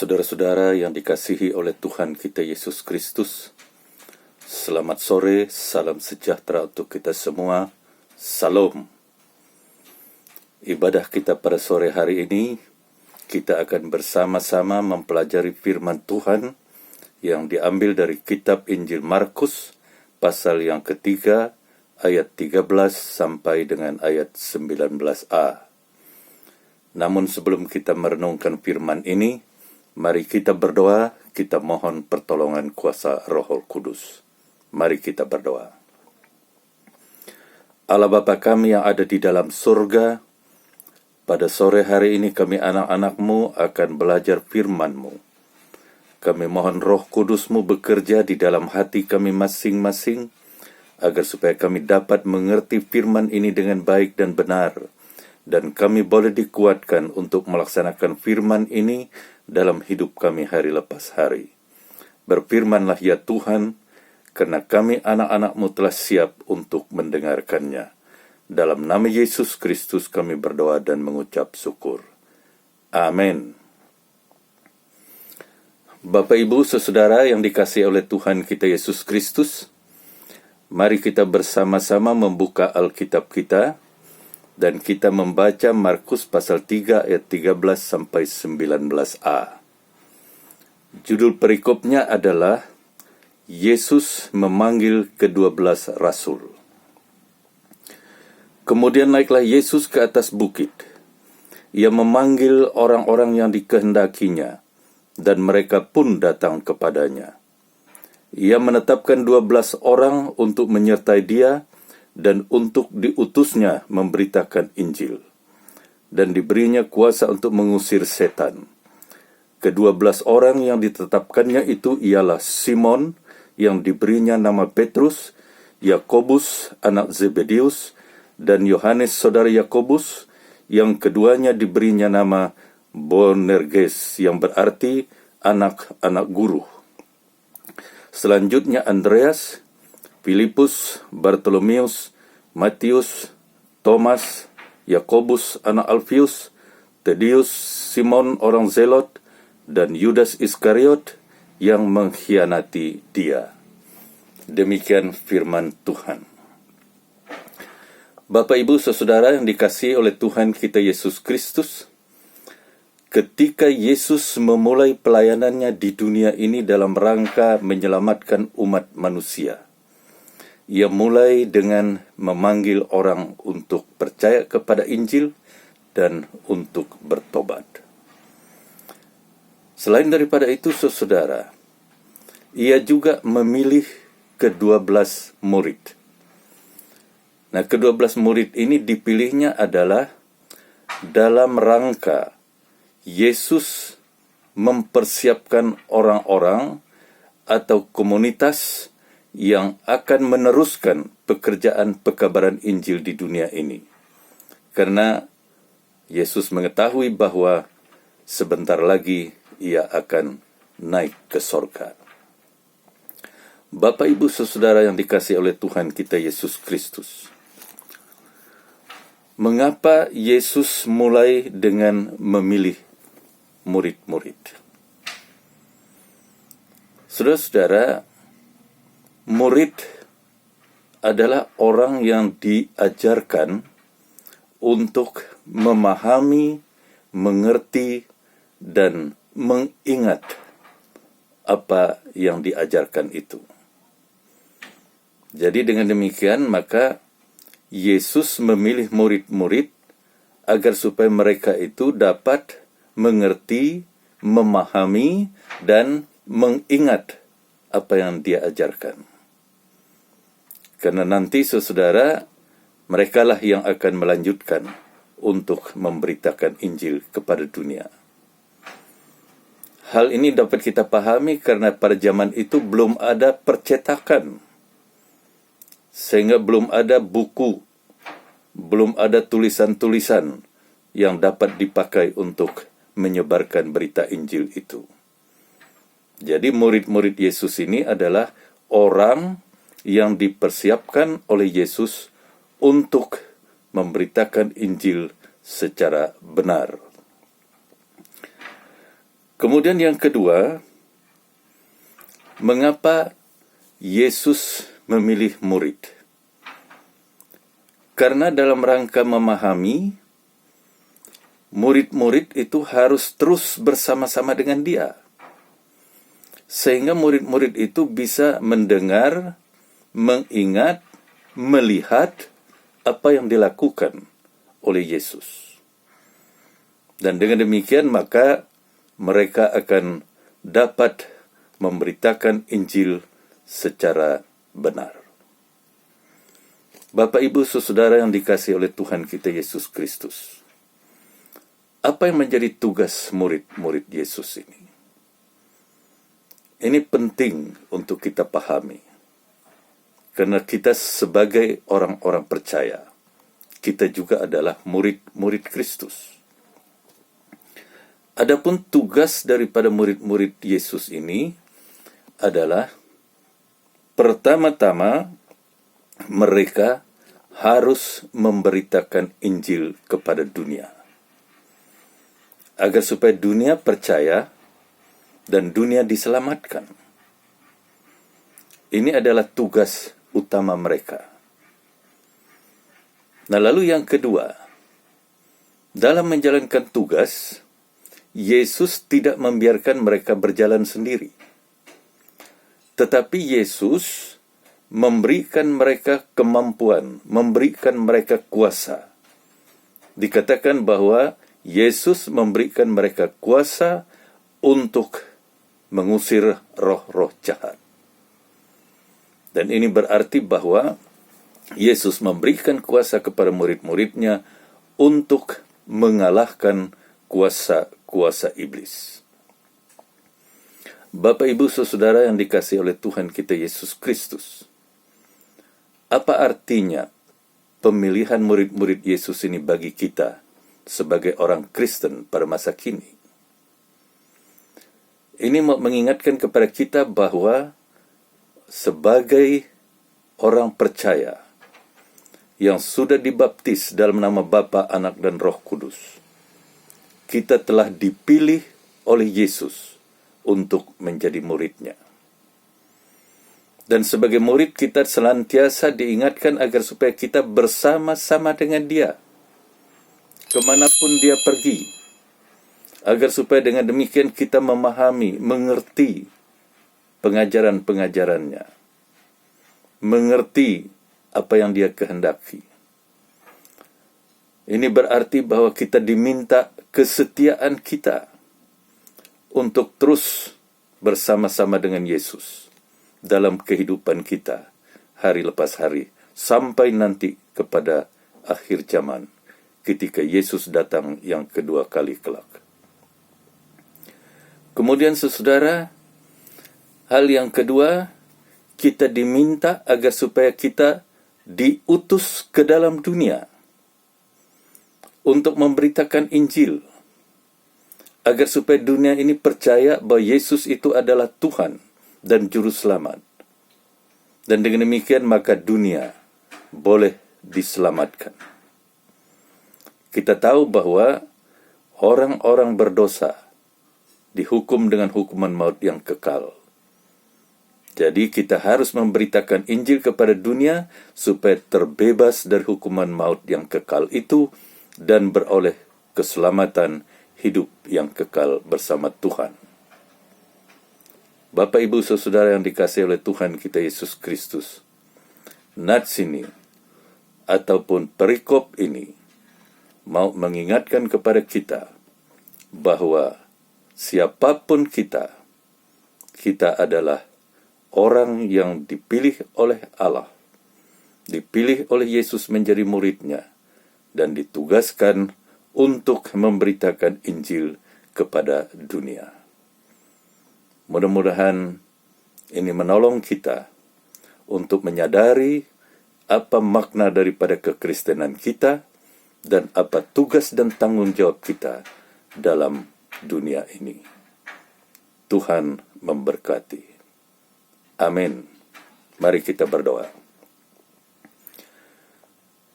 Saudara-saudara yang dikasihi oleh Tuhan kita Yesus Kristus, selamat sore, salam sejahtera untuk kita semua, Salam. Ibadah kita pada sore hari ini, kita akan bersama-sama mempelajari firman Tuhan yang diambil dari kitab Injil Markus, pasal yang ketiga, ayat 13 sampai dengan ayat 19a. Namun sebelum kita merenungkan firman ini, mari kita berdoa, kita mohon pertolongan kuasa Roh Kudus. Mari kita berdoa. Allah Bapa kami yang ada di dalam surga, pada sore hari ini kami anak-anak-Mu akan belajar firman-Mu. Kami mohon Roh Kudus-Mu bekerja di dalam hati kami masing-masing, agar supaya kami dapat mengerti firman ini dengan baik dan benar, dan kami boleh dikuatkan untuk melaksanakan firman ini dalam hidup kami hari lepas hari. Berfirmanlah ya Tuhan, karena kami anak-anak-Mu telah siap untuk mendengarkannya. Dalam nama Yesus Kristus kami berdoa dan mengucap syukur. Amin. Bapak Ibu saudara yang dikasihi oleh Tuhan kita Yesus Kristus, mari kita bersama-sama membuka Alkitab kita, dan kita membaca Markus pasal 3 ayat 13 sampai 19a. Judul perikopnya adalah Yesus memanggil ke-12 Rasul. Kemudian naiklah Yesus ke atas bukit. Ia memanggil orang-orang yang dikehendakinya, dan mereka pun datang kepadanya. Ia menetapkan 12 orang untuk menyertai dia, dan untuk diutusnya memberitakan Injil, dan diberinya kuasa untuk mengusir setan. Ke-12 orang yang ditetapkannya itu ialah Simon, yang diberinya nama Petrus, Yakobus anak Zebedeus, dan Yohanes saudara Yakobus, yang keduanya diberinya nama Boanerges, yang berarti anak-anak guru. Selanjutnya Andreas, Filipus, Bartolomeus, Matius, Thomas, Yakobus anak Alfius, Tadeus, Simon orang Zelot, dan Yudas Iskariot yang mengkhianati dia. Demikian firman Tuhan. Bapak Ibu saudara yang dikasihi oleh Tuhan kita Yesus Kristus, ketika Yesus memulai pelayanannya di dunia ini dalam rangka menyelamatkan umat manusia, Ia mulai dengan memanggil orang untuk percaya kepada Injil dan untuk bertobat. Selain daripada itu, saudara, ia juga memilih ke-12 murid. Nah, ke-12 murid ini dipilihnya adalah dalam rangka Yesus mempersiapkan orang-orang atau komunitas yang akan meneruskan pekerjaan pekabaran Injil di dunia ini. Karena Yesus mengetahui bahwa sebentar lagi ia akan naik ke sorga. Bapak Ibu saudara yang dikasihi oleh Tuhan kita Yesus Kristus, mengapa Yesus mulai dengan memilih murid-murid? Saudara-saudara, murid adalah orang yang diajarkan untuk memahami, mengerti, dan mengingat apa yang diajarkan itu. Jadi dengan demikian, maka Yesus memilih murid-murid agar supaya mereka itu dapat mengerti, memahami, dan mengingat apa yang dia ajarkan. Karena nanti saudara, merekalah yang akan melanjutkan untuk memberitakan Injil kepada dunia. Hal ini dapat kita pahami karena pada zaman itu belum ada percetakan. Sehingga belum ada buku, belum ada tulisan-tulisan yang dapat dipakai untuk menyebarkan berita Injil itu. Jadi murid-murid Yesus ini adalah orang yang dipersiapkan oleh Yesus untuk memberitakan Injil secara benar. Kemudian yang kedua, mengapa Yesus memilih murid? Karena dalam rangka memahami, murid-murid itu harus terus bersama-sama dengan dia. Sehingga murid-murid itu bisa mendengar, mengingat, melihat apa yang dilakukan oleh Yesus. Dan dengan demikian maka mereka akan dapat memberitakan Injil secara benar. Bapak, Ibu, saudara yang dikasihi oleh Tuhan kita Yesus Kristus, apa yang menjadi tugas murid-murid Yesus ini? Ini penting untuk kita pahami. Karena kita sebagai orang-orang percaya, kita juga adalah murid-murid Kristus. Adapun tugas daripada murid-murid Yesus ini adalah pertama-tama mereka harus memberitakan Injil kepada dunia. Agar supaya dunia percaya dan dunia diselamatkan. Ini adalah tugas utama mereka. Nah, lalu yang kedua, dalam menjalankan tugas, Yesus tidak membiarkan mereka berjalan sendiri. Tetapi Yesus memberikan mereka kemampuan, memberikan mereka kuasa. Dikatakan bahwa Yesus memberikan mereka kuasa untuk mengusir roh-roh jahat. Dan ini berarti bahwa Yesus memberikan kuasa kepada murid-muridnya untuk mengalahkan kuasa-kuasa iblis. Bapak, Ibu, saudara yang dikasihi oleh Tuhan kita Yesus Kristus, apa artinya pemilihan murid-murid Yesus ini bagi kita sebagai orang Kristen pada masa kini? Ini mengingatkan kepada kita bahwa sebagai orang percaya yang sudah dibaptis dalam nama Bapa, Anak, dan Roh Kudus, kita telah dipilih oleh Yesus untuk menjadi muridnya. Dan sebagai murid kita senantiasa diingatkan agar supaya kita bersama-sama dengan dia, kemanapun dia pergi, agar supaya dengan demikian kita memahami, mengerti pengajaran-pengajarannya, mengerti apa yang dia kehendaki. Ini berarti bahwa kita diminta kesetiaan kita untuk terus bersama-sama dengan Yesus dalam kehidupan kita hari lepas hari, sampai nanti kepada akhir zaman ketika Yesus datang yang kedua kali kelak. Kemudian saudara, hal yang kedua, kita diminta agar supaya kita diutus ke dalam dunia untuk memberitakan Injil, agar supaya dunia ini percaya bahwa Yesus itu adalah Tuhan dan Juru Selamat. Dan dengan demikian maka dunia boleh diselamatkan. Kita tahu bahwa orang-orang berdosa dihukum dengan hukuman maut yang kekal. Jadi kita harus memberitakan Injil kepada dunia supaya terbebas dari hukuman maut yang kekal itu dan beroleh keselamatan hidup yang kekal bersama Tuhan. Bapak, Ibu, saudara yang dikasihi oleh Tuhan kita Yesus Kristus, nats ini ataupun perikop ini mau mengingatkan kepada kita bahwa siapapun kita adalah orang yang dipilih oleh Allah, dipilih oleh Yesus menjadi muridnya, dan ditugaskan untuk memberitakan Injil kepada dunia. Mudah-mudahan ini menolong kita untuk menyadari apa makna daripada kekristenan kita dan apa tugas dan tanggung jawab kita dalam dunia ini. Tuhan memberkati. Amin. Mari kita berdoa.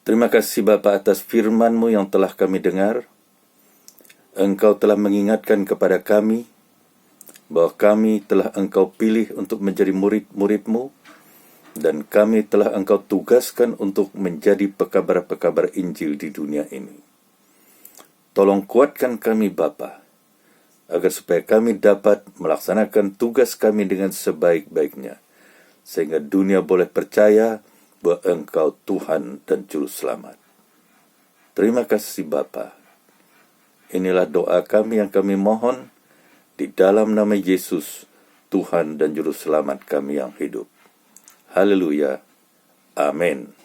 Terima kasih Bapa atas firman-Mu yang telah kami dengar. Engkau telah mengingatkan kepada kami bahwa kami telah Engkau pilih untuk menjadi murid-murid-Mu, dan kami telah Engkau tugaskan untuk menjadi pekabar-pekabar Injil di dunia ini. Tolong kuatkan kami Bapa, agar supaya kami dapat melaksanakan tugas kami dengan sebaik-baiknya, sehingga dunia boleh percaya bahwa Engkau Tuhan dan Juru Selamat. Terima kasih Bapa. Inilah doa kami yang kami mohon di dalam nama Yesus, Tuhan dan Juru Selamat kami yang hidup. Haleluya. Amin.